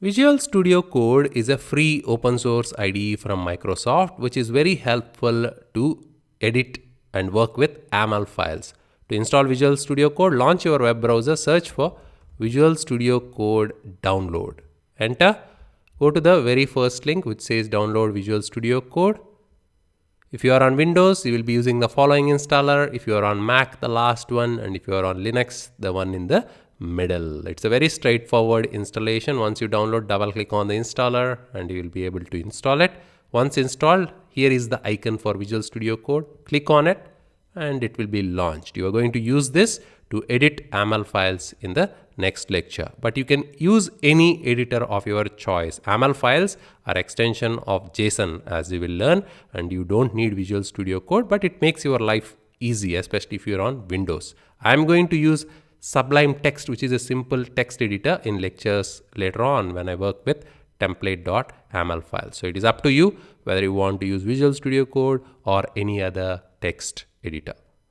Visual Studio Code is a free open source IDE from Microsoft, which is very helpful to edit and work with YAML files. To install Visual Studio Code, launch your web browser, search for Visual Studio Code download. Enter. Go to the very first link which says download Visual Studio Code. If you are on Windows, you will be using the following installer. If you are on Mac, the last one, and if you are on Linux, the one in the middle. It's a very straightforward installation. Once you download, double click on the installer and you will be able to install it. Once installed, here is the icon for Visual Studio Code. Click on it and it will be launched. You are going to use this to edit YAML files in the next lecture, but you can use any editor of your choice. YAML files are extension of JSON, as you will learn, and you don't need Visual Studio Code, but it makes your life easy, especially if you're on Windows. I'm going to use Sublime Text, which is a simple text editor, in lectures later on when I work with template.yaml files. So it is up to you whether you want to use Visual Studio Code or any other text editor.